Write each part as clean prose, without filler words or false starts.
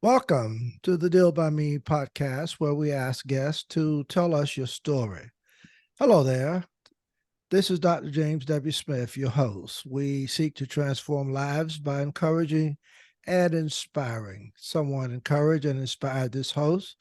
Welcome to the Deal by Me podcast, where we ask guests to tell us your story. Hello there. This is Dr. James W. Smith, your host. We seek to transform lives by encouraging and inspiring. Someone encouraged and inspired this host,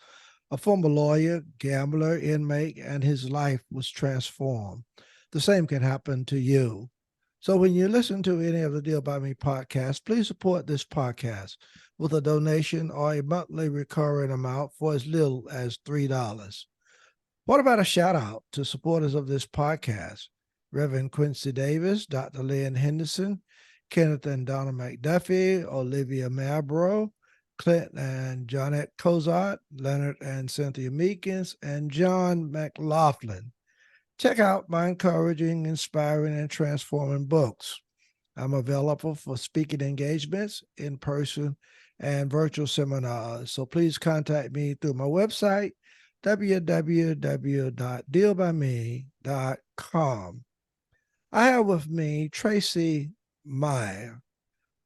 a former lawyer, gambler, inmate, and his life was transformed. The same can happen to you. So when you listen to any of the Deal by Me podcasts, please support this podcast with a donation or a monthly recurring amount for as little as $3. What about a shout out to supporters of this podcast? Reverend Quincy Davis, Dr. Lynn Henderson, Kenneth and Donna McDuffie, Olivia Marborough, Clint and Johnette Cozart, Leonard and Cynthia Meekins, and John McLaughlin. Check out my encouraging, inspiring, and transforming books. I'm available for speaking engagements, in person, and virtual seminars. So please contact me through my website, www.dealbyme.com. I have with me Traycee Mayer,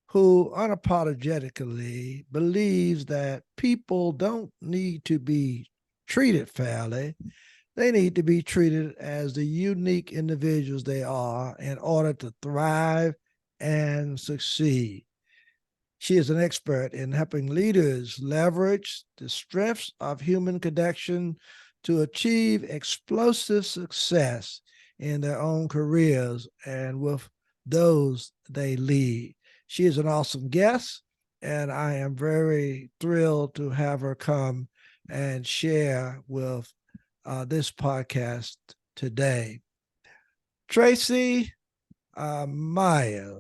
who unapologetically believes that people don't need to be treated fairly. They need to be treated as the unique individuals they are in order to thrive and succeed. She is an expert in helping leaders leverage the strengths of human connection to achieve explosive success in their own careers and with those they lead. She is an awesome guest, and I am very thrilled to have her come and share with this podcast today. Traycee Mayer,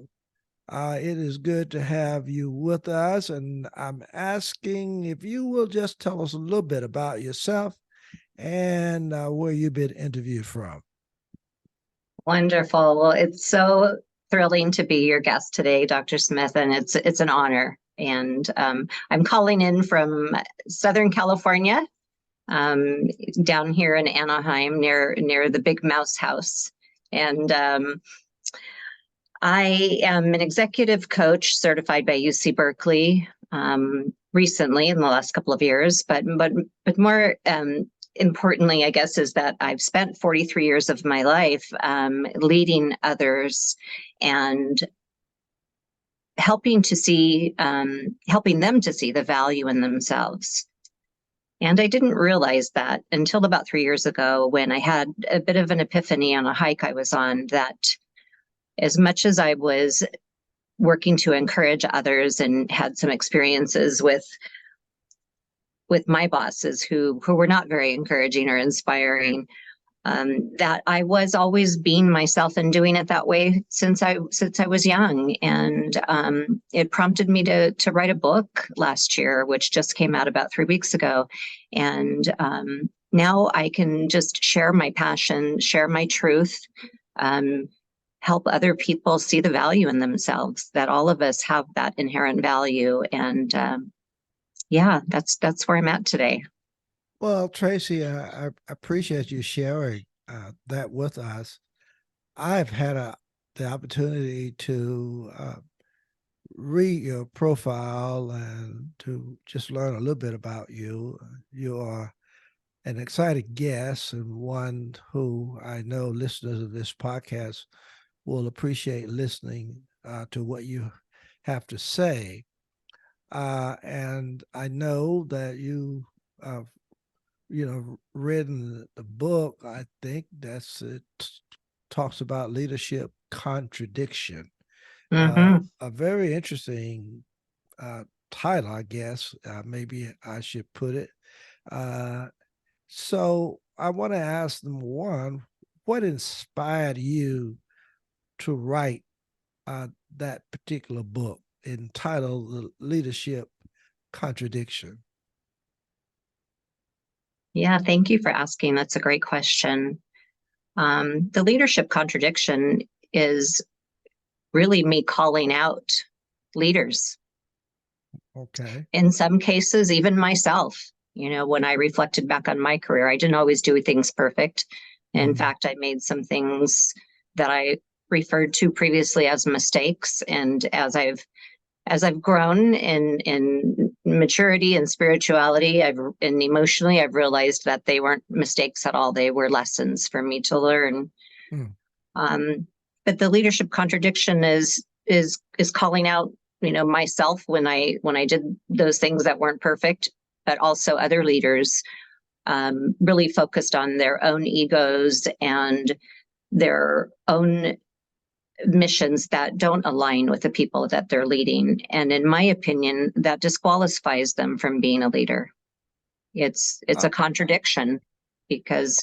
it is good to have you with us, and I'm asking if you will just tell us a little bit about yourself and where you've been interviewed from. Wonderful. Well, it's so thrilling to be your guest today, Dr. Smith, and it's an honor. And I'm calling in from Southern California, down here in Anaheim, near the Big Mouse House. And I am an executive coach certified by UC Berkeley recently in the last couple of years, but more importantly, I guess, is that I've spent 43 years of my life leading others and helping them to see the value in themselves. And I didn't realize that until about 3 years ago, when I had a bit of an epiphany on a hike I was on, that as much as I was working to encourage others and had some experiences with my bosses who were not very encouraging or inspiring, that I was always being myself and doing it that way since I was young. And it prompted me to write a book last year, which just came out about 3 weeks ago. And now I can just share my passion, share my truth, help other people see the value in themselves, that all of us have that inherent value. And yeah, that's where I'm at today. Well, Traycee, I appreciate you sharing that with us. I've had the opportunity to read your profile and to just learn a little bit about you. You are an exciting guest and one who I know listeners of this podcast will appreciate listening to what you have to say. And I know that you written the book. I think it talks about leadership contradiction. Mm-hmm. A very interesting title, I guess. Maybe I should put it. So I want to ask them, one, what inspired you to write that particular book entitled The Leadership Contradiction? Yeah, thank you for asking. That's a great question. The leadership contradiction is really me calling out leaders. Okay. In some cases, even myself. When I reflected back on my career, I didn't always do things perfect. In fact, I made some things that I referred to previously as mistakes. And as I've as I've grown in maturity and spirituality, and emotionally, I've realized that they weren't mistakes at all. They were lessons for me to learn. Mm. But the leadership contradiction is calling out, myself when I did those things that weren't perfect, but also other leaders really focused on their own egos and their own missions that don't align with the people that they're leading. And in my opinion, that disqualifies them from being a leader. It's Uh, a contradiction because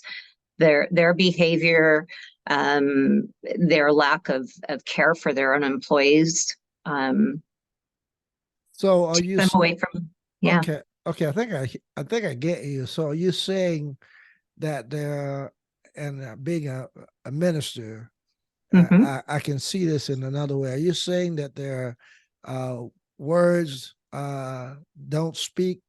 their behavior, their lack of care for their own employees, so are take you them away from, yeah. okay? Okay, I think I get you. So are you saying that there, and being a minister, Mm-hmm. I can see this in another way. Are you saying that their words don't speak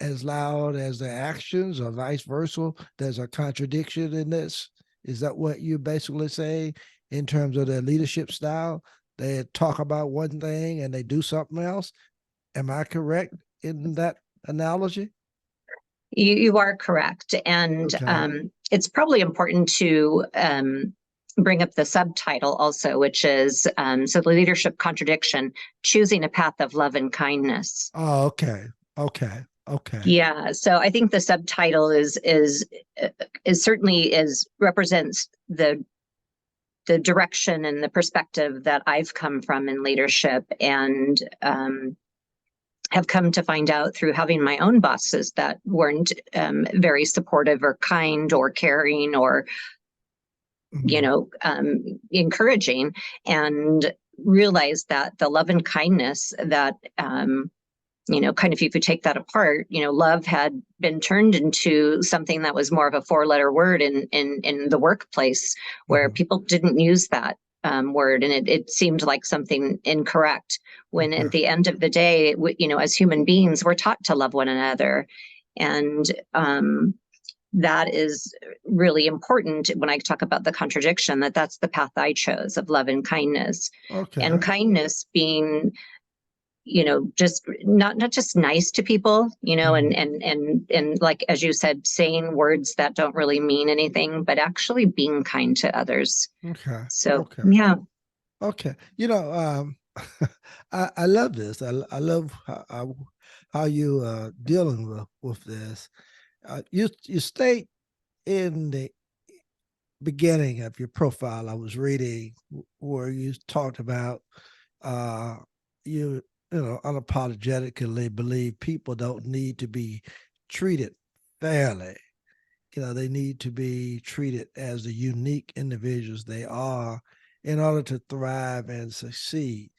as loud as their actions, or vice versa? There's a contradiction in this. Is that what you basically say in terms of their leadership style? They talk about one thing and they do something else. Am I correct in that analogy? You are correct. And Okay. it's probably important to bring up the subtitle also, which is so the leadership contradiction, choosing a path of love and kindness. Oh, okay. Okay. Okay. Yeah, so I think the subtitle is certainly is represents the direction and the perspective that I've come from in leadership, and have come to find out through having my own bosses that weren't very supportive or kind or caring or Mhm. encouraging, and realized that the love and kindness that kind of, if you take that apart, love had been turned into something that was more of a four-letter word in the workplace, where Mhm. people didn't use that word, and it seemed like something incorrect. When Okay. at the end of the day, as human beings, we're taught to love one another, and that is really important when I talk about the contradiction. That's the path I chose of love and kindness, and Okay. kindness being just not just nice to people, Mhm. and like, as you said, saying words that don't really mean anything, but actually being kind to others. Okay. So Okay. yeah. Okay. I love this. I love how you dealing with this. You state in the beginning of your profile I was reading where you talked about uh you unapologetically believe people don't need to be treated fairly. They need to be treated as the unique individuals they are in order to thrive and succeed.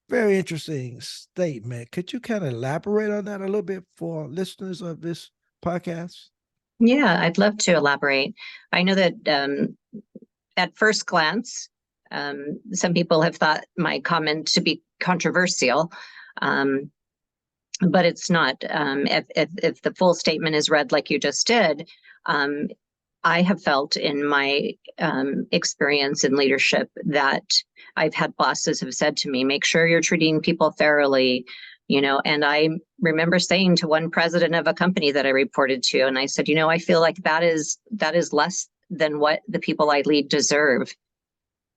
Very interesting statement. Could you kind of elaborate on that a little bit for listeners of this podcast? Yeah, I'd love to elaborate. I know that at first glance, some people have thought my comment to be controversial, um, but it's not. If the full statement is read like you just did, um, I have felt in my experience in leadership that I've had bosses have said to me, make sure you're treating people fairly, and I remember saying to one president of a company that I reported to, and I said, I feel like that is less than what the people I lead deserve,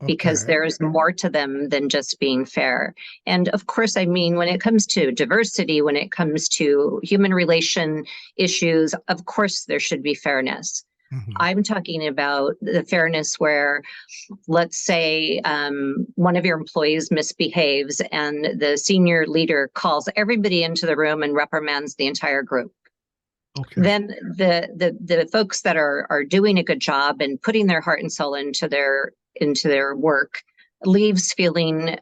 because Okay. there is more to them than just being fair. And of course, I mean, when it comes to diversity, when it comes to human relation issues, of course, there should be fairness. Mhm. I'm talking about the fairness where, let's say, one of your employees misbehaves and the senior leader calls everybody into the room and reprimands the entire group. Okay. Then the folks that are doing a good job and putting their heart and soul into their work leaves feeling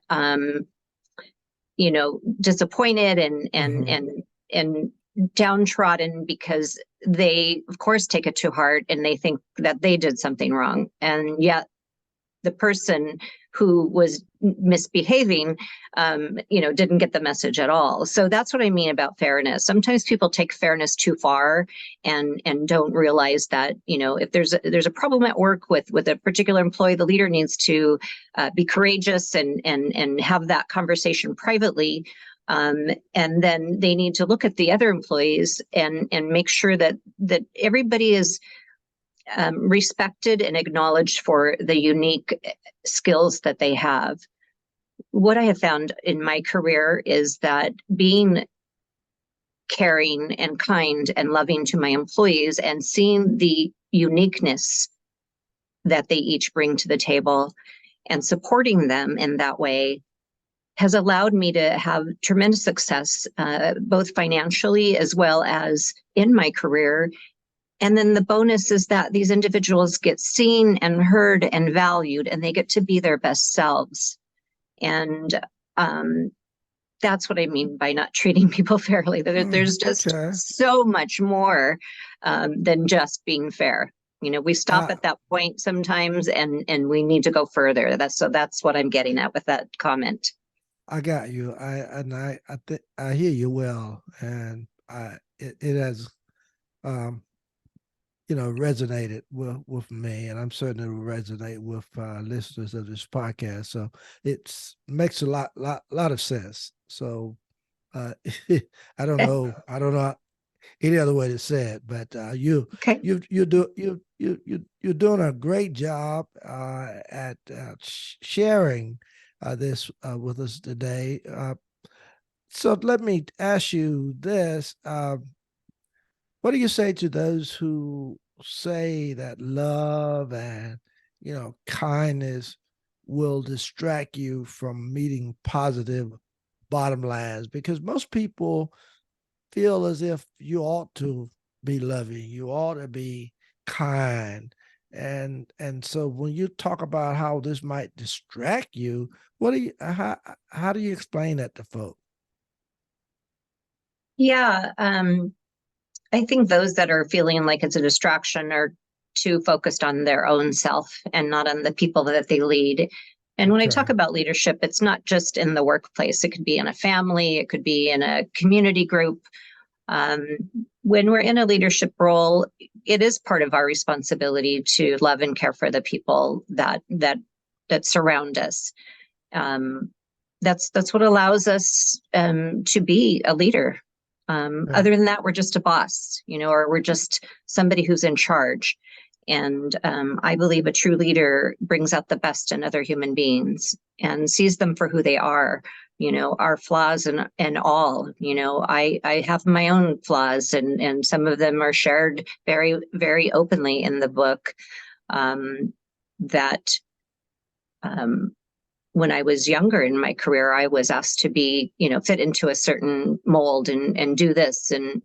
disappointed Mhm. and downtrodden, because they of course take it to heart and they think that they did something wrong, and yet the person who was misbehaving, didn't get the message at all. So that's what I mean about fairness. Sometimes people take fairness too far and don't realize that, if there's a problem at work with a particular employee, the leader needs to be courageous and have that conversation privately. And then they need to look at the other employees and make sure that everybody is respected and acknowledged for the unique skills that they have. What I have found in my career is that being caring and kind and loving to my employees and seeing the uniqueness that they each bring to the table and supporting them in that way has allowed me to have tremendous success, both financially as well as in my career. And then the bonus is that these individuals get seen and heard and valued, and they get to be their best selves. And that's what I mean by not treating people fairly. There's just so much more than just being fair. We stop at that point sometimes, and we need to go further. That's what I'm getting at with that comment. I got you. I hear you well, and it has resonated with me, and I'm certain it will resonate with listeners of this podcast. So it makes a lot of sense. So I don't know any other way to say it, but you're doing a great job at sharing this with us today. So let me ask you this. What do you say to those who say that love and, kindness will distract you from meeting positive bottom lines? Because most people feel as if you ought to be loving, you ought to be kind. And so when you talk about how this might distract you, how do you explain that to folks? Yeah, I think those that are feeling like it's a distraction are too focused on their own self and not on the people that they lead. And when I talk about leadership, it's not just in the workplace. It could be in a family, it could be in a community group. When we're in a leadership role, it is part of our responsibility to love and care for the people that surround us. That's what allows us to be a leader. Other than that, we're just a boss, or we're just somebody who's in charge. And I believe a true leader brings out the best in other human beings and sees them for who they are, our flaws and all. I have my own flaws, and some of them are shared very, very openly in the book. That when I was younger in my career, I was asked to be, fit into a certain mold and do this. And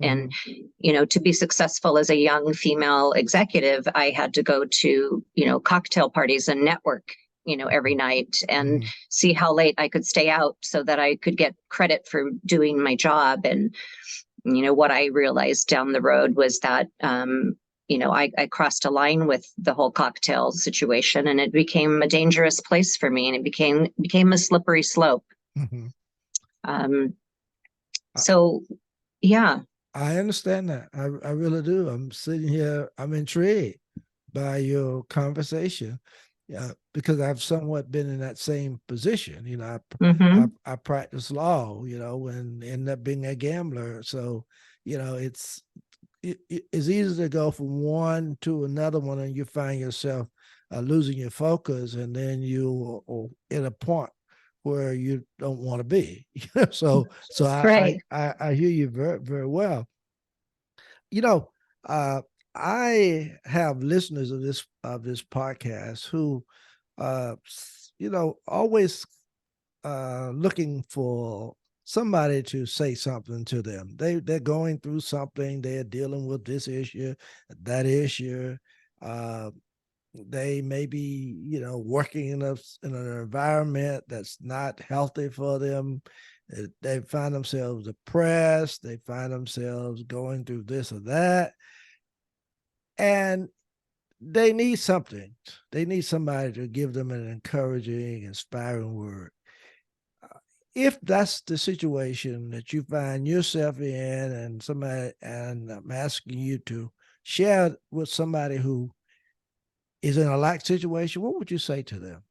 to be successful as a young female executive, I had to go to, cocktail parties and network, every night and see how late I could stay out so that I could get credit for doing my job. And, what I realized down the road was that, I crossed a line with the whole cocktail situation, and it became a dangerous place for me, and it became a slippery slope. So, yeah. I understand that. I really do. I'm sitting here, I'm intrigued by your conversation. Yeah, because I've somewhat been in that same position. I practice law, and end up being a gambler. So, it's easy to go from one to another one, and you find yourself losing your focus, and then you are at a point where you don't want to be. so right. I hear you very, very well. I have listeners of this podcast who always looking for somebody to say something to them. They're going through something. They're dealing with this issue, that issue. They may be, working in an environment that's not healthy for them. They find themselves depressed. They find themselves going through this or that. And they need something. They need somebody to give them an encouraging, inspiring word. If that's the situation that you find yourself in, and somebody, and I'm asking you to share with somebody who is in a like situation, what would you say to them?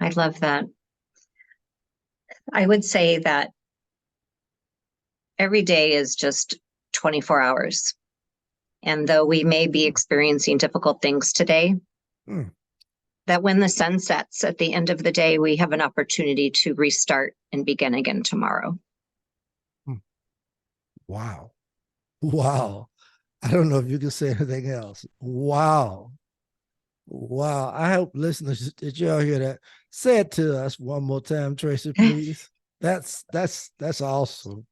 I love that. I would say that every day is just 24 hours. And though we may be experiencing difficult things today, Hmm. that when the sun sets at the end of the day, we have an opportunity to restart and begin again tomorrow. Hmm. Wow. Wow. I don't know if you can say anything else. Wow. Wow. I hope listeners, did y'all hear that? Say it to us one more time, Tracy, please. That's awesome.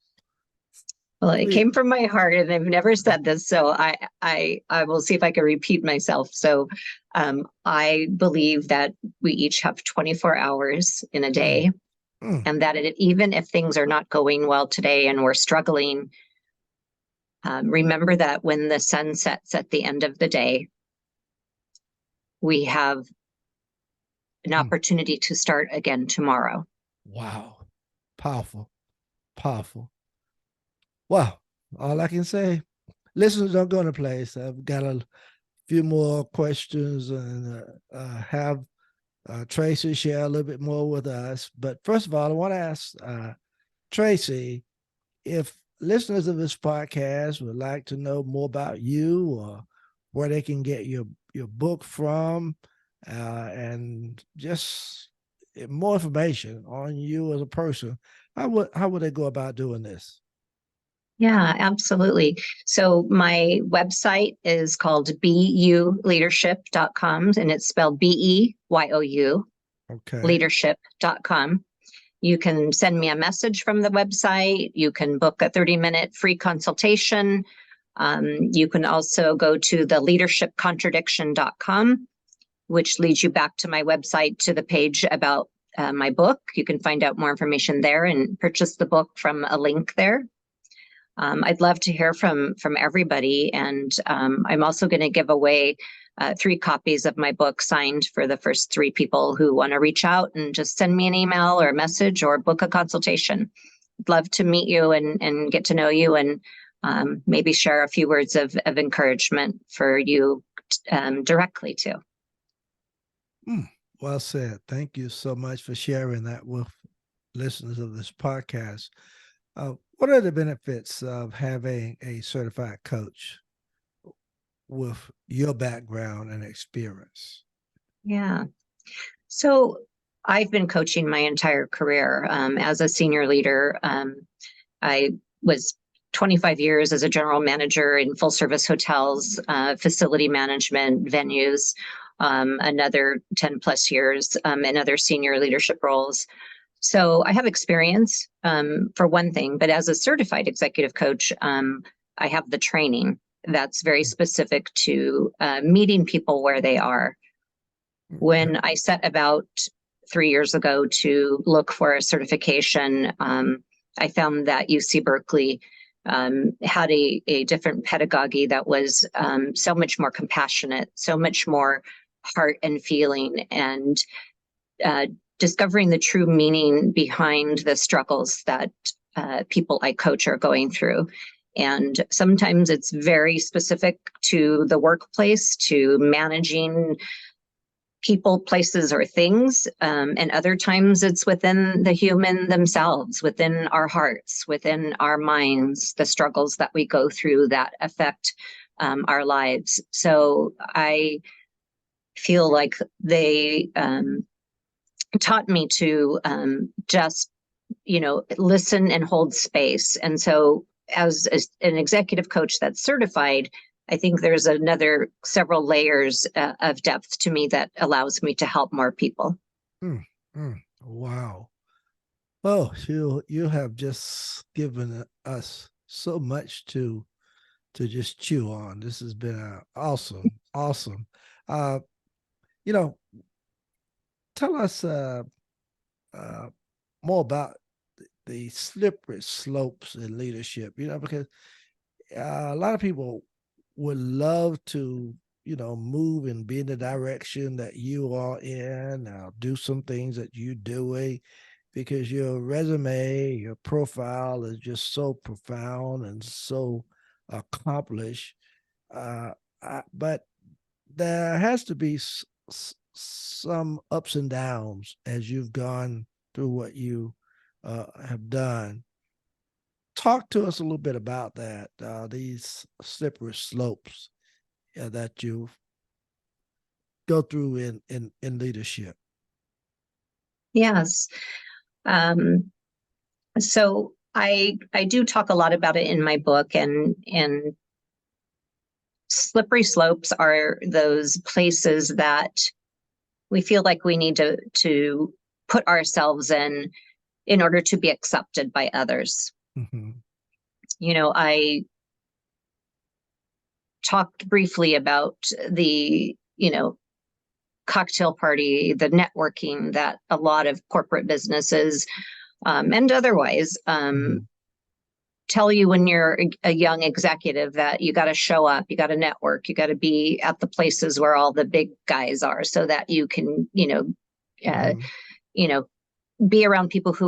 Well, it Please. came from my heart, and I've never said this, so I will see if I can repeat myself. So, I believe that we each have 24 hours in a Mm, day, mm, and that even if things are not going well today and we're struggling, remember that when the sun sets at the end of the day, we have an mm. opportunity to start again tomorrow. Wow. Powerful. Powerful. Wow. All I can say, listeners, don't go in a place. I've got a few more questions, and have Tracy share a little bit more with us. But first of all, I want to ask Tracy, if listeners of this podcast would like to know more about you, or where they can get your book from, and just more information on you as a person, how would they go about doing this? Yeah, absolutely. So my website is called beuleadership.com, and it's spelled BEYOU Okay. leadership.com. You can send me a message from the website. You can book a 30-minute free consultation. You can also go to the leadershipcontradiction.com, which leads you back to my website to the page about my book. You can find out more information there and purchase the book from a link there. I'd love to hear from everybody, and I'm also going to give away 3 copies of my book signed for the first 3 people who want to reach out and just send me an email or a message or book a consultation. I'd love to meet you and get to know you, and maybe share a few words of encouragement for you directly too. Mm, well said. Thank you so much for sharing that with listeners of this podcast. What are the benefits of having a certified coach with your background and experience? Yeah. So I've been coaching my entire career as a senior leader. I was 25 years as a general manager in full service hotels, facility management, venues, another 10 plus years in other senior leadership roles. So I have experience for one thing, but as a certified executive coach, I have the training that's very specific to meeting people where they are. Okay. When I set about 3 years ago to look for a certification, I found that UC Berkeley had a different pedagogy that was so much more compassionate, so much more heart and feeling, and uh, discovering the true meaning behind the struggles that people I coach are going through. And sometimes it's very specific to the workplace, to managing people, places, or things. And other times it's within the human themselves, within our hearts, within our minds, the struggles that we go through that affect our lives. So I feel like they taught me to just, listen and hold space. And so as an executive coach that's certified, I think there's another several layers of depth to me that allows me to help more people. Mm, mm, wow. Oh, you have just given us so much to just chew on. This has been awesome, awesome. Uh, you know, tell us uh, more about the slippery slopes in leadership. Because a lot of people would love to, move and be in the direction that you are in, do some things that you're doing, because your resume, your profile is just so profound and so accomplished. Uh, but there has to be some ups and downs as you've gone through what you have done. Talk to us a little bit about that, these slippery slopes that you go through in leadership. Yes. Um, so I do talk a lot about it in my book, and slippery slopes are those places that we feel like we need to put ourselves in order to be accepted by others. Mm-hmm. I talked briefly about the, cocktail party, the networking that a lot of corporate businesses and otherwise Mm-hmm. tell you when you're a young executive that you got to show up, you got to network, you got to be at the places where all the big guys are so that you can, uh, Mm-hmm. you know, be around people who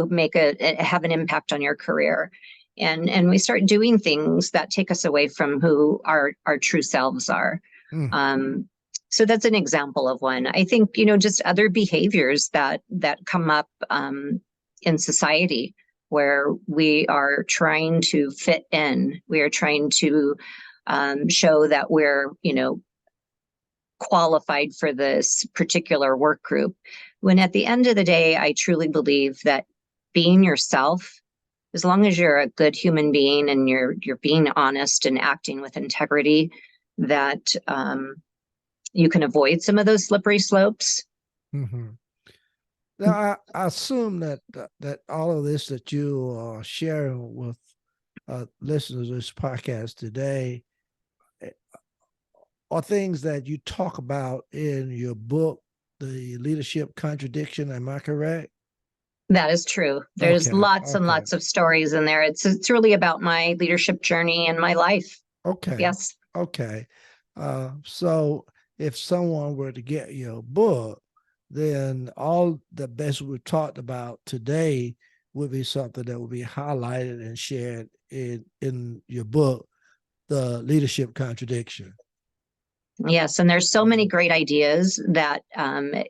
have an impact on your career. And we start doing things that take us away from who our true selves are. Mm-hmm. So that's an example of one. I think, just other behaviors that come up in society where we are trying to fit in. We are trying to show that we're, qualified for this particular work group. When at the end of the day, I truly believe that being yourself, as long as you're a good human being and you're being honest and acting with integrity, that you can avoid some of those slippery slopes. Mm-hmm. Now, I assume that all of this that you are sharing with listeners of this podcast today are things that you talk about in your book, The Leadership Contradiction. Am I correct? That is true. There's Okay. lots and Okay. lots of stories in there. It's really about my leadership journey and my life. Okay. Yes. Okay. So if someone were to get your book, then all the best we've talked about today would be something that would be highlighted and shared in your book, The Leadership Contradiction. Yes, and there's so many great ideas that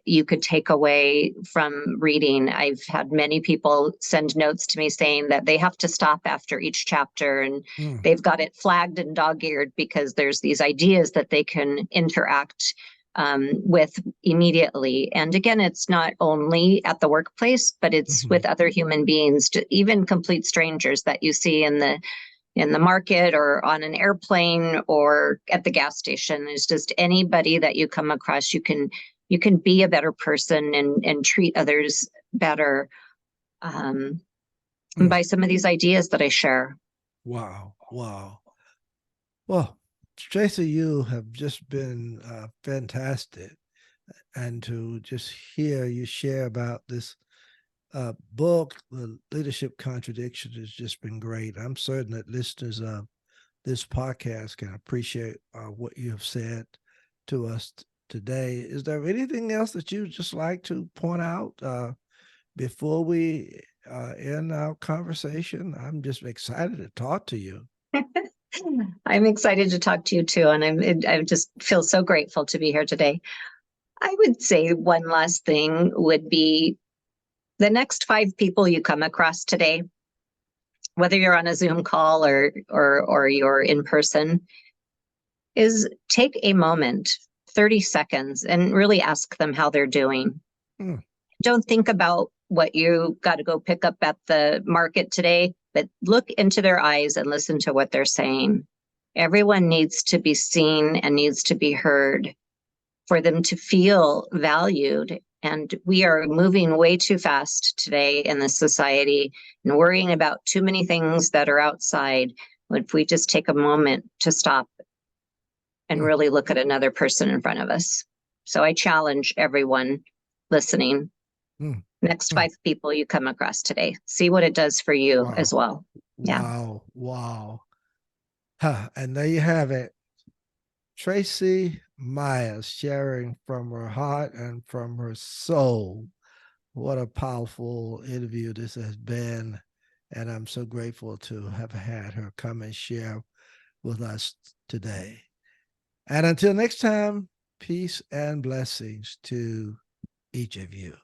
you could take away from reading. I've had many people send notes to me saying that they have to stop after each chapter and Mm, they've got it flagged and dog-eared because there's these ideas that they can interact with immediately. And again, it's not only at the workplace, but it's mhm, with other human beings, even complete strangers that you see in the market or on an airplane or at the gas station. It's just anybody that you come across, you can be a better person and treat others better mm. by some of these ideas that I share. Wow. Wow. Well, Tracy, you have just been fantastic. And to just hear you share about this book, The Leadership Contradiction, has just been great. I'm certain that listeners of this podcast can appreciate what you have said to us today. Is there anything else that you just like to point out before we end our conversation? I'm just excited to talk to you. I'm excited to talk to you too, and I just feel so grateful to be here today. I would say one last thing would be the next 5 people you come across today, whether you're on a Zoom call or you're in person, is take a moment, 30 seconds, and really ask them how they're doing. Hmm. Don't think about what you got to go pick up at the market today, but look into their eyes and listen to what they're saying. Everyone needs to be seen and needs to be heard for them to feel valued. And we are moving way too fast today in this society and worrying about too many things that are outside. If we just take a moment to stop and Hmm. really look at another person in front of us. So I challenge everyone listening, Hmm. next Hmm. 5 people you come across today, see what it does for you Wow. as well. Yeah. Wow. Wow. Huh. And there you have it. Traycee Mayer sharing from her heart and from her soul. What a powerful interview this has been. And I'm so grateful to have had her come and share with us today. And until next time, peace and blessings to each of you.